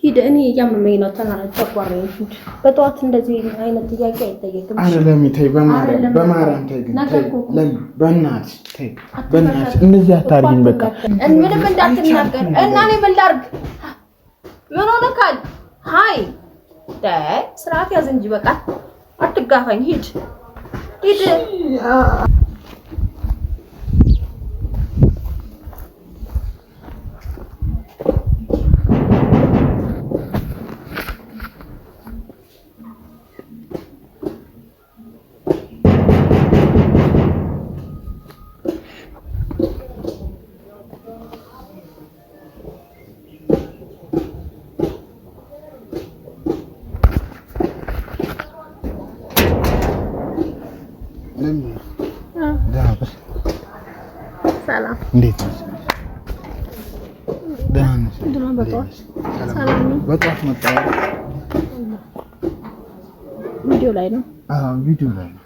ሂድ እኔ እያመመኝ ነው ተቋረኝ ሂድ በጠዋት እንደዚህ አይነት ጥያቄ አይጠየቅም አረ ለሚ ተይ በማርያም ተይ ግን ተይ በእናትሽ ተይ በእናትሽ እንደዚህ አታርጊኝ በቃ ምንም እንዳትናገር እና እኔ ምን ላድርግ ምን ሆነካል ሃይ ስርዓት ያዝ እንጂ በቃ አትጋፋኝ ሂድ ሰላም እንዴት ነሽ? ደህና ነሽ? ሰላም ነው። በጠዋት መጣሁ። ቪዲዮ ላይ ነው። ቪዲዮ ላይ ነው።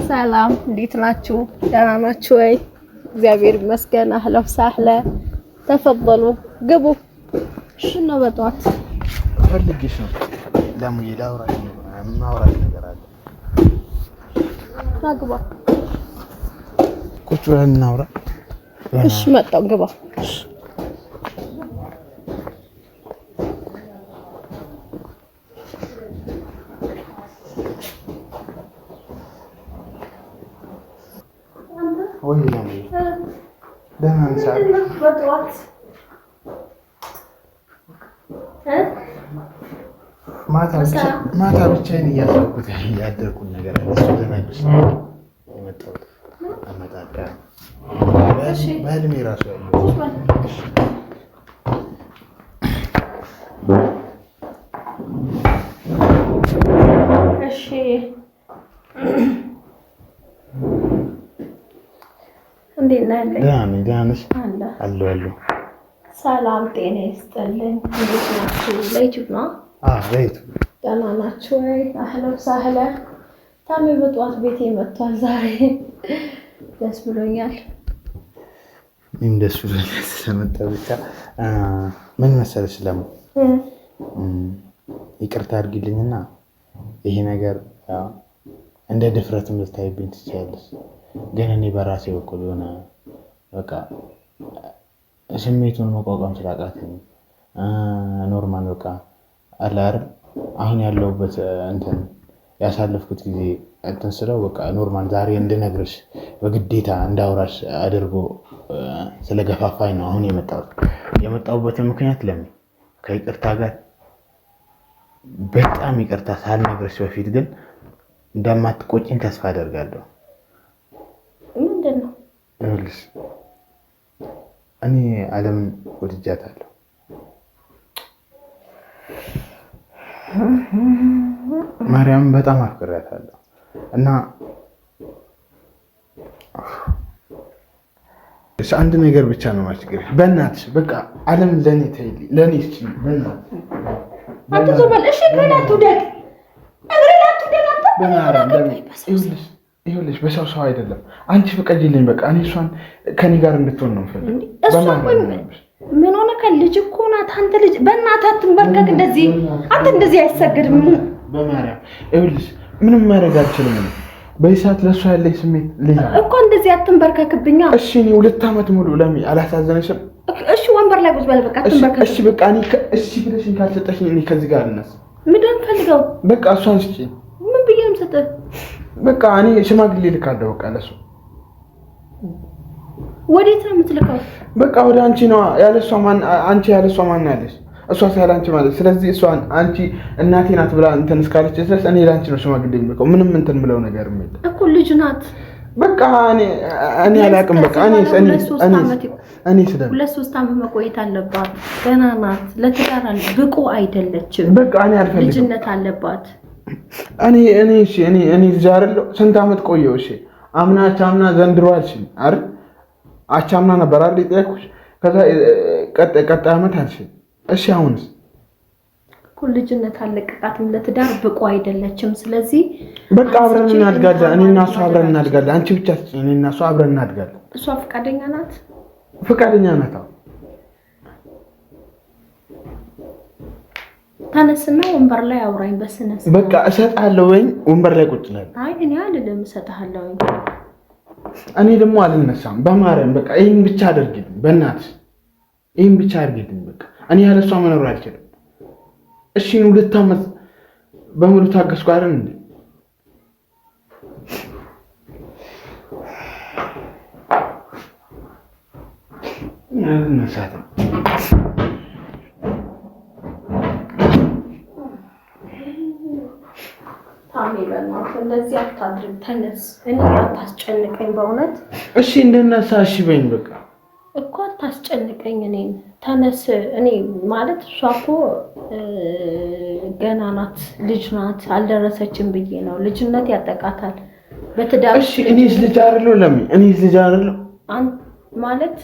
ሰላም እንዴት ናችሁ? ደህና ናችሁ ወይ? እግዚአብሔር ይመስገን። አህላ ወሳህላ ተፈضሉ ግቡ። እሺ ነው በጠዋት ፈልጌሽ ነው። ለሙዬ ላውራሽ ነው። ማውራት ነገር አለ። ታግባ ቁጭ ብለን እናውራ። እሺ መጣሁ ግባ። ወይ ለሙዬ ደህና ነሽ? በጠዋት ማታ ብቻዬን እያሰብኩት ያደርኩት ነገር አለ። እሱ ልነግርሽ የመጣሁት አመጣጣ በህልሜ እራሱ ያየሁት እሺ እንዴት ነህ? ደህና ነሽ? አለሁ። ሰላም ጤና ይስጥልኝ። እንዴት ናችሁ? ለዩቲዩብ ነው? ለዩቲዩብ ደህና ናችሁ ወይ? አህለን ወሰህለን። ታሜ በጠዋት ቤቴ መጥቷል ዛሬ ደስ ብሎኛል። እኔም ደስ ብሎኛል ስለመጣ። ብቻ ምን መሰለሽ ለሙ ይቅርታ አድርጊልኝና ይሄ ነገር እንደ ድፍረትም ልታይብኝ ትችያለሽ፣ ግን እኔ በራሴ በኩል የሆነ በቃ ስሜቱን መቋቋም ስላቃተኝ ኖርማል በቃ አለ አይደል አሁን ያለሁበት እንትን ያሳለፍኩት ጊዜ እንትን ስለው በቃ ኖርማል ዛሬ እንድነግርሽ በግዴታ እንዳውራሽ አድርጎ ስለገፋፋኝ ነው አሁን የመጣሁበትን ምክንያት ለምን ከይቅርታ ጋር በጣም ይቅርታ ሳልነግርሽ በፊት ግን እንደማትቆጪኝ ተስፋ አደርጋለሁ። ምንድነው? ይኸውልሽ እኔ ዓለምን ወድጃታለሁ። ማርያምን በጣም አፍቅሬያታለሁ እና አንድ ነገር ብቻ ነው ማስቸገር። በእናትሽ በቃ ዓለም ለኔ ተይልኝ፣ ለኔ እሺ፣ በእናትሽ አትዞበል። እሺ ግሬናቱ ደግ ይኸውልሽ በሰው ሰው አይደለም። አንቺ ፍቀጂልኝ በቃ እኔ እሷን ከኔ ጋር እንድትሆን ነው የምፈልገው። ምን ሆነ? ከልጅ እኮ ናት። አንተ ልጅ በእናትህ አትንበርከክ። እንደዚህ አንተ እንደዚህ አይሰገድም። በማርያም ይኸውልሽ ምንም ማድረግ አልችልም። በዚህ ሰዓት ለእሷ ያለኝ ስሜት ሌላ እኮ። እንደዚህ አትንበርከክብኛ። እሺ እኔ 2 ዓመት ሙሉ ለሚ አላሳዘነሽም? እሺ ወንበር ላይ ቁጭ በል በቃ አትንበርከክ። እሺ በቃ እኔ እሺ ብለሽኝ ካልሰጠሽኝ እኔ ከዚህ ጋር ልነሳ። ምንድን ነው የምፈልገው? በቃ እሷን ስጪኝ። ምን ብዬሽ ነው የምሰጥህ? በቃ እኔ ሽማግሌ ልካለሁ። በቃ ለሱ ወዴት ነው የምትልከው? በቃ ወደ አንቺ ነው። ያለሷ ማን አንቺ ያለሷ ማን ያለሽ? እሷ ሳይል አንቺ ማለት ስለዚህ እሷን አንቺ እናቴ ናት ብላ እንትን እስካለች ድረስ እኔ ላንቺ ነው ሽማግሌ የምልከው። ምንም እንትን ምለው ነገር የለም እኮ ልጅ ናት። በቃ እኔ አላውቅም። በቃ እኔ ስለ 2-3 ዓመት መቆየት አለባት። ገና ናት። ለትዳር ብቁ አይደለችም። በቃ እኔ አልፈልግም። ልጅነት አለባት። እኔ ልጅ አይደለሁ። ስንት ዓመት ቆየሁ? እሺ አምና ዘንድሮ አልሽኝ አይደል? አቻምና ነበር አይደል የጠየኩሽ? ከዛ ቀጣይ ዓመት አልሽኝ። እሺ አሁንስ እኮ ልጅነት አለቀቃትም። ለትዳር ብቁ አይደለችም። ስለዚህ በቃ አብረን እናድጋለን። እኔና እሷ አብረን እናድጋለን። አንቺ ብቻ እኔና እሷ አብረን እናድጋለን። እሷ ፈቃደኛ ናት? ፈቃደኛ ናት። ተነስና ወንበር ላይ አውራኝ በስነ ስርዓት። በቃ እሰጥሃለሁ ወይ ወንበር ላይ ቁጭ ላይ። አይ እኔ አልልም እሰጥሃለሁ። እኔ ደግሞ አልነሳም። በማርያም በቃ ይሄን ብቻ አድርጊልኝ፣ በእናትሽ ይሄን ብቻ አድርጊልኝ። በቃ እኔ ያለ እሷ መኖር አልችልም። እሺ 2 ዓመት በሙሉ ታገስኩ አይደል እንዴ? አልነሳትም። እንደዚህ አታድርግ፣ ተነስ። እኔ አታስጨንቀኝ በእውነት። እሺ እንደነሳ እሺ በይኝ በቃ እኮ አታስጨንቀኝ። እኔን ተነስ። እኔ ማለት እሷ እኮ ገና ናት፣ ልጅ ናት፣ አልደረሰችም ብዬ ነው። ልጅነት ያጠቃታል በትዳር። እሺ እኔስ ልጅ አይደለሁ? ለምን እኔስ ልጅ አይደለሁ ማለት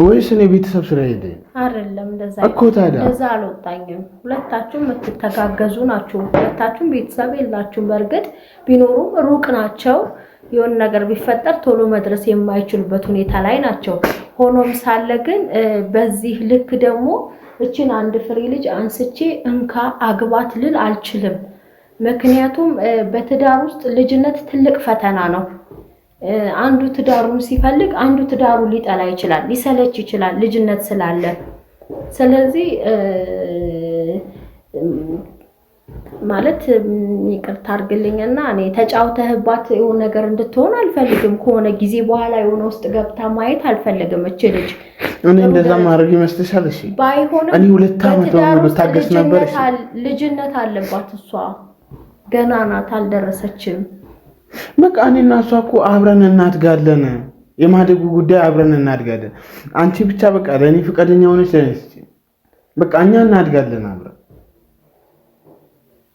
ወይስ እኔ ቤተሰብ ስለሄደ አይደለም? እንደዛ እኮ ታዲያ እንደዛ አልወጣኝም። ሁለታችሁም የምትተጋገዙ ናችሁ። ሁለታችሁም ቤተሰብ የላችሁም። በእርግጥ ቢኖሩም ሩቅ ናቸው። የሆነ ነገር ቢፈጠር ቶሎ መድረስ የማይችሉበት ሁኔታ ላይ ናቸው። ሆኖም ሳለ ግን በዚህ ልክ ደግሞ እችን አንድ ፍሬ ልጅ አንስቼ እንካ አግባት ልል አልችልም። ምክንያቱም በትዳር ውስጥ ልጅነት ትልቅ ፈተና ነው። አንዱ ትዳሩን ሲፈልግ አንዱ ትዳሩ ሊጠላ ይችላል፣ ሊሰለች ይችላል ልጅነት ስላለ። ስለዚህ ማለት ይቅርታ አድርግልኝና እኔ ተጫውተህባት የሆነ ነገር እንድትሆን አልፈልግም። ከሆነ ጊዜ በኋላ የሆነ ውስጥ ገብታ ማየት አልፈልግም። እቺ ልጅ እኔ እንደዛ ማድረግ ይመስልሻል? እሺ ባይሆንም እኔ 2 ዓመት ነው ታገስ ነበር። እሺ ልጅነት አለባት እሷ፣ ገና ናት፣ አልደረሰችም። በቃ እኔና እሷ እኮ አብረን እናድጋለን። የማደጉ ጉዳይ አብረን እናድጋለን። አንቺ ብቻ በቃ ለእኔ ፍቃደኛ ሆነሽ በቃ እኛ እናድጋለን አብረን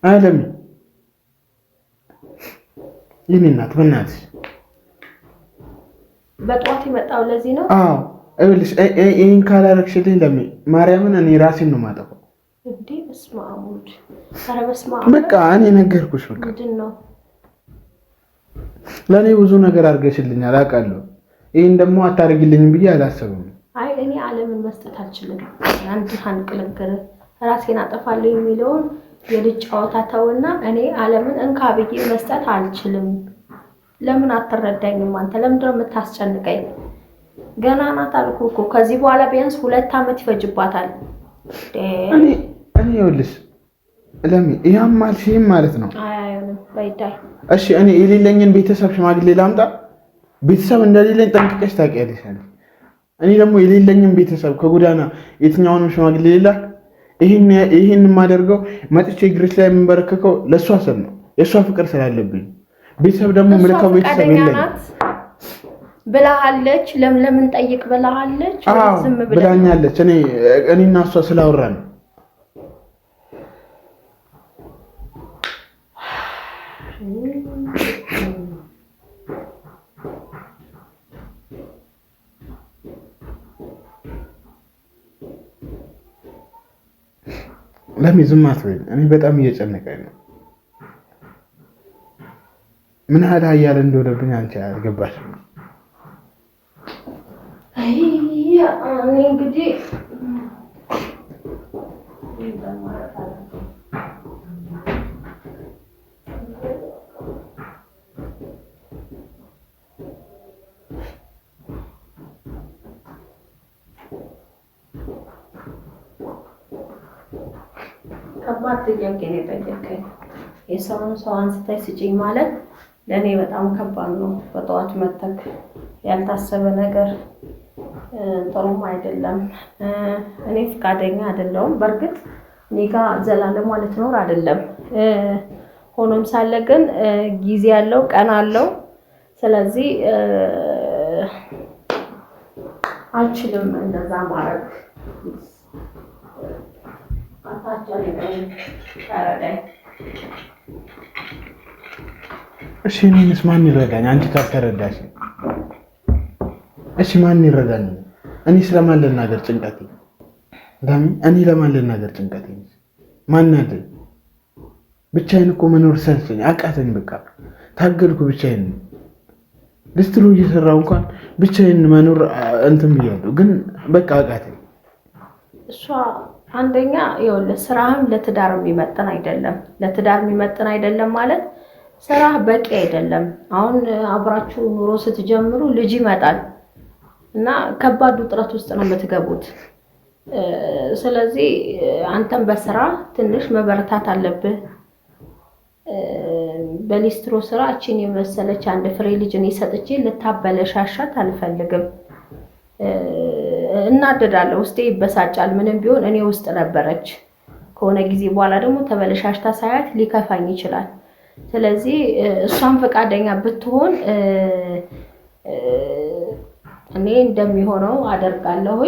አለም። የኔ እናት በእናትሽ በጧት የመጣው ለዚህ ነው። አዎ እልሽ ይሄን ካላረክሽልኝ ለምን ማርያምን እኔ ራሴን ነው የማጠፋው እንዴ? በስመ አብ ወልድ። ኧረ በስመ አብ። በቃ እኔ ነገርኩሽ። በቃ ምንድን ነው? ለኔ ብዙ ነገር አድርገሽልኛል አውቃለሁ። ይሄን ደግሞ አታርግልኝም ብዬ አላሰብም። አይ እኔ ዓለምን መስጠት አልችልም። አንድ አንቅልግር ራሴን አጠፋለሁ የሚለውን የልጅ ጨዋታ ተውና እኔ ዓለምን እንካ ብዬ መስጠት አልችልም። ለምን አትረዳኝም አንተ? ለምንድን ነው የምታስጨንቀኝ? ገና ናት አልኩህ እኮ። ከዚህ በኋላ ቢያንስ 2 ዓመት ይፈጅባታል። እኔ ይኸውልሽ ለምን ይሄም አልሽም ማለት ነው? አይሆንም ባይዳይ። እሺ እኔ የሌለኝን ቤተሰብ ሽማግሌ ላምጣ? ቤተሰብ እንደሌለኝ ጠንቅቀሽ ታውቂያለሽ። እኔ ደግሞ የሌለኝን ቤተሰብ ከጎዳና የትኛውንም ሽማግሌ ሌላክ? ይሄን የማደርገው መጥቼ እግርሽ ላይ የምንበረከከው ለእሷ ስል ነው፣ የእሷ ፍቅር ስላለብኝ። ቤተሰብ ደግሞ ምልከው ቤተሰብ የለኝም ብላሃለች። ለምን ጠይቅ ብላሃለች? ዝም ብላኛለች። እኔና እሷ ስላወራን ነው። ለምን ዝም አትበይኝ? እኔ በጣም እየጨነቀኝ ነው። ምን ያህል ኃያል እንደሆነብኝ አንቺ አልገባሽም። እኔ እንግዲህ ከባድ ጥያቄ ነው የጠየቀኝ። የሰውን ሰው አንስተሽ ስጪኝ ማለት ለእኔ በጣም ከባድ ነው። በጠዋት መተክ ያልታሰበ ነገር ጥሩም አይደለም። እኔ ፍቃደኛ አይደለሁም። በእርግጥ እኔ ጋር ዘላለም ማለት ኖር አይደለም። ሆኖም ሳለ ግን ጊዜ ያለው ቀን አለው። ስለዚህ አልችልም እንደዛ ማድረግ። እሺ እኔንስ ማን ይረዳኝ? አንቺ ካልተረዳሽ እሺ ማን ይረዳኝ? እኔ ስለማን ልናገር ጭንቀቴ? ለምን እኔ ለማን ልናገር ጭንቀቴ? ማን አለ? ብቻዬን እኮ መኖር ሰልችኝ አቃተኝ። በቃ ታገልኩ ብቻዬን። ልስትሩ እየሰራሁ እንኳን ብቻዬን መኖር እንትን ብያለሁ፣ ግን በቃ አቃተኝ። እሷ አንደኛ ይኸውልህ ስራህም ለትዳር የሚመጥን አይደለም ማለት ስራ በቂ አይደለም። አሁን አብራችሁ ኑሮ ስትጀምሩ ልጅ ይመጣል እና ከባድ ውጥረት ውስጥ ነው የምትገቡት። ስለዚህ አንተም በስራ ትንሽ መበረታት አለብህ። በሊስትሮ ስራ እቺን የመሰለች አንድ ፍሬ ልጅ እኔ ሰጥቼ ልታበለሻሻት አልፈልግም። እናደዳለሁ፣ ውስጤ ይበሳጫል። ምንም ቢሆን እኔ ውስጥ ነበረች። ከሆነ ጊዜ በኋላ ደግሞ ተበለሻሽታ ሳያት ሊከፋኝ ይችላል። ስለዚህ እሷም ፈቃደኛ ብትሆን እኔ እንደሚሆነው አደርጋለሁ።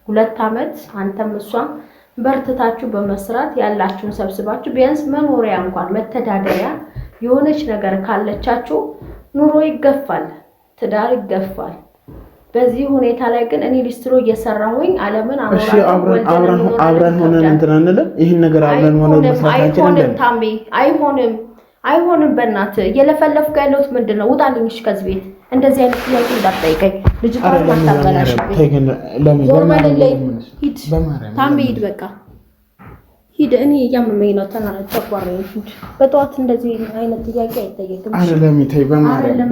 2 አመት አንተም እሷም በርትታችሁ በመስራት ያላችሁን ሰብስባችሁ ቢያንስ መኖሪያ እንኳን መተዳደሪያ የሆነች ነገር ካለቻችሁ ኑሮ ይገፋል፣ ትዳር ይገፋል። በዚህ ሁኔታ ላይ ግን እኔ ሊስትሮ እየሰራሁኝ ዓለምን አብረን ሆነን እንትን አንልም። ይሄን ነገር አብረን ሆነን መስራት አንችልም። ታሜ አይሆንም። በእናትህ እየለፈለፍኩ ያለሁት ምንድነው? ውጣልኝ እሺ ከዚህ ቤት። እንደዚህ አይነት ጥያቄ እንዳትጠይቀኝ። ልጅቷን ማታበላሽብኝ። ሂድ ታሜ፣ ሂድ በቃ ሂድ። እኔ እያመመኝ ነው። ተቋረኝ። በጠዋት እንደዚህ አይነት ጥያቄ አይጠየቅም። አይደለም ተይ፣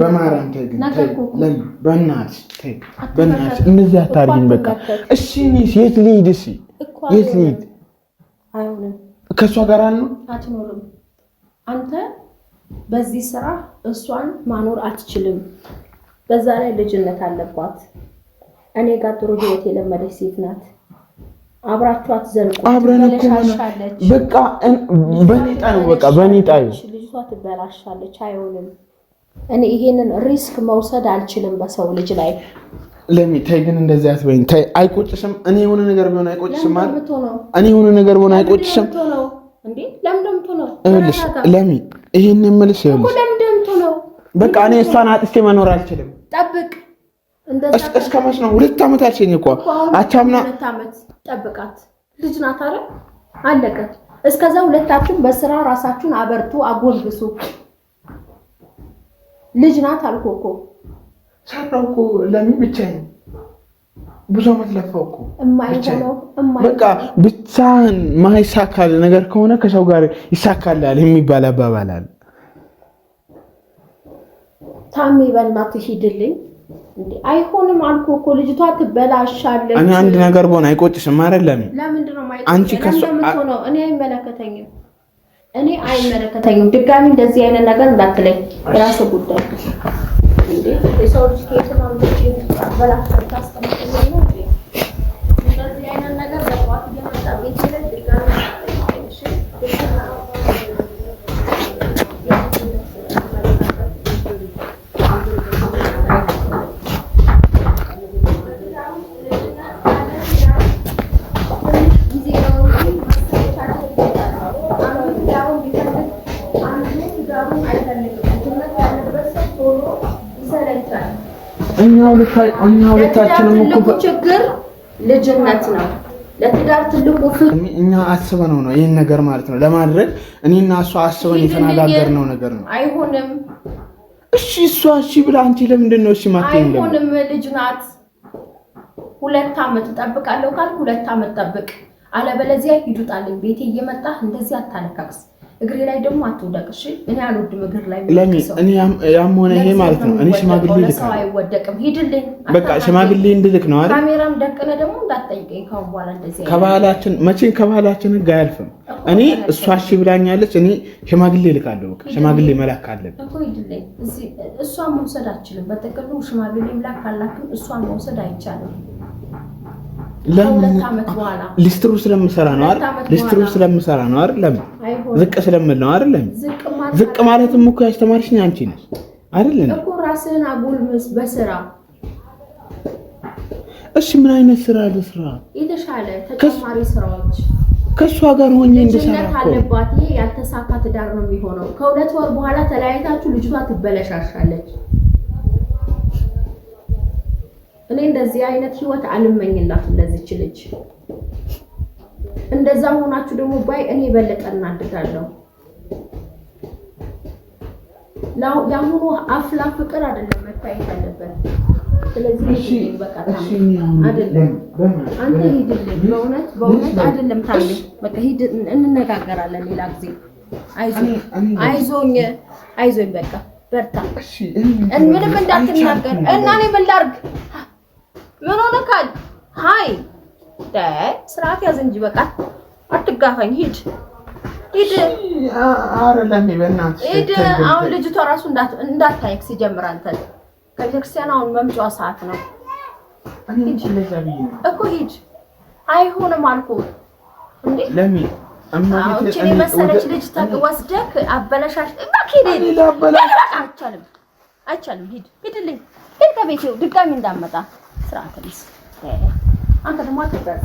በማርያም ተይ፣ በእናትሽ ተይ፣ በእናትሽ እንደዚህ አታርጊኝ። በቃ እሺ፣ እኔ የት ልሂድ? እሺ የት ልሂድ? አይሆንም። ከእሷ ጋር ነው አትኖርም። አንተ በዚህ ስራ እሷን ማኖር አትችልም። በዛ ላይ ልጅነት አለባት። እኔ ጋር ጥሩ ህይወት የለመደች ሴት ናት። አብራችሁ አትዘልቁ። አብረን እኮ በቃ በኔ ጣዩ ልጅቷ ትበላሻለች። አይሆንም። እኔ ይሄንን ሪስክ መውሰድ አልችልም በሰው ልጅ ላይ። ለሚ ታይ፣ ግን እንደዚህ አትበይኝ። ታይ፣ አይቆጭሽም? እኔ የሆነ ነገር ቢሆን አይቆጭሽም ማለት እኔ የሆነ ነገር ቢሆን አይቆጭሽም እንዴ? ለምን ነው እልሽ? ለሚ ይሄን የምልሽ ይኸውልሽ፣ በቃ እኔ እሷን አጥቼ መኖር አልችልም። ጠብቅ። እስከ መች ነው? 2 አመት አልሽኝ እኮ አቻምና 2 አመት ጠብቃት። ልጅ ናት አይደል? አለቀ። እስከዛ ሁለታችሁም በስራ ራሳችሁን አበርቱ፣ አጎልብሱ። ልጅ ናት አልኩ እኮ። ሰራው እኮ ለምን ብቻዬን ብዙ አመት ለፋው እኮ። በቃ ብቻህን ማይሳካል ነገር ከሆነ ከሰው ጋር ይሳካላል የሚባል አባባል አለ። ታሜ በእናትህ ሂድልኝ። እንዴ አይሆንም አልኩ እኮ። ልጅቷ ትበላሻለች። እኔ አንድ ነገር ቦን አይቆጭሽም አይደለም? ለምንድን ነው ማይቆጭ? አንቺ ከሱ እኔ አይመለከተኝም። ድጋሚ እንደዚህ አይነት ነገር እንዳትለኝ። የራስ ጉዳይ። እንዴ የሰው ልጅ ከየትም አንቺ አበላሽታ ታስቀምጥልኝ ነው እንዴ? እንደዚህ አይነት ነገር በጧት እየመጣ ቤት ላይ ድጋሚ እሺ እኛ ሁለታችንም እኮ ችግር ልጅነት ነው። ለትዳር ትልቁ እኛ አስበነው ነው ይሄን ነገር ማለት ነው ለማድረግ እኔና እሷ አስበን የተነጋገርነው ነገር ነው። አይሆንም። እሺ እሷ እሺ ብላ አንቺ ለምንድን ነው እሺ ማትይኝ? አይሆንም። ልጅ ናት። 2 አመት ጠብቃለሁ ካልኩ 2 አመት ጠብቅ። አለበለዚያ ይዱጣልኝ። ቤቴ እየመጣህ እንደዚህ አታለካክስ። እግሬ ላይ ደግሞ አትውደቅ። እሺ እኔ አልወድም እግር ላይ ለምን እኔ ያም ሆነ ይሄ ማለት ነው እኔ ሽማግሌ ልክ ነው አይወደቅም። ሂድልኝ። በቃ ሽማግሌ እንድልክ ነው አይደል? ካሜራም ደቅነ ደግሞ እንዳትጠይቀኝ ካሁን በኋላ እንደዚህ ከባህላችን መቼም ከባህላችን ህግ አያልፍም። እኔ እሷ እሺ ብላኛለች። እኔ ሽማግሌ ልካለሁ። በቃ ሽማግሌ መላክ አለብኝ እኮ ሂድልኝ። እሷን መውሰድ አትችልም። በጥቅሉ ሽማግሌ ምላክ ካላክም እሷን መውሰድ አይቻልም። ለምን ሊስትሩ ስለምሰራ ነው አይደል? ሊስትሩ ስለምሰራ ነው አይደል? ለምን ዝቅ ስለምል ነው አይደል? ዝቅ ማለትም እኮ ያስተማርሽኝ አንቺ ነሽ አይደል? እኮ ራስህን አጎልምስ በስራ። እሺ ምን አይነት ስራ ልስራ? የተሻለ ተጨማሪ ስራዎች ከሷ ጋር ሆኜ እንደሰራ እኮ አለባት። ይሄ ያልተሳካ ትዳር ነው የሚሆነው። ከ2 ወር በኋላ ተለያይታችሁ ልጅቷ ትበለሻሻለች። እኔ እንደዚህ አይነት ህይወት አልመኝላትም ለዚች ልጅ። እንደዛ ሆናችሁ ደግሞ ባይ እኔ በለጠ እናድዳለሁ። ያሁኑ አፍላ ፍቅር አይደለም መታየት አለበት። ስለዚህ በቃ አይደለም አንተ ሂድልኝ። በእውነት አይደለም ታሜ በቃ ሂድ፣ እንነጋገራለን ሌላ ጊዜ። አይዞኝ በቃ በርታ። ምንም እንዳትናገር እና እኔ ምን ላድርግ? ምን ሆነካል? ሃይ ስርዓት ያዝ እንጂ በቃ አትጋፋኝ። ሂድ። አይደለም በእናትሽ ሂድ። አሁን ልጅቷ ራሱ እንዳታይክ ሲጀምር አንተ ከቤተክርስቲያን አሁን መምጫዋ ሰዓት ነው። ሂድ እኮ ሂድ። አይሆንም አልኩህ እንዴ ለምን እቺ መሰለች ልጅ ወስደክ አበለሻሽ አይቻልም። ሂድልኝ። ሂድ ከቤቴው ድጋሚ እንዳመጣ ስርዓት ቢስ አንተ ደግሞ አትበዝ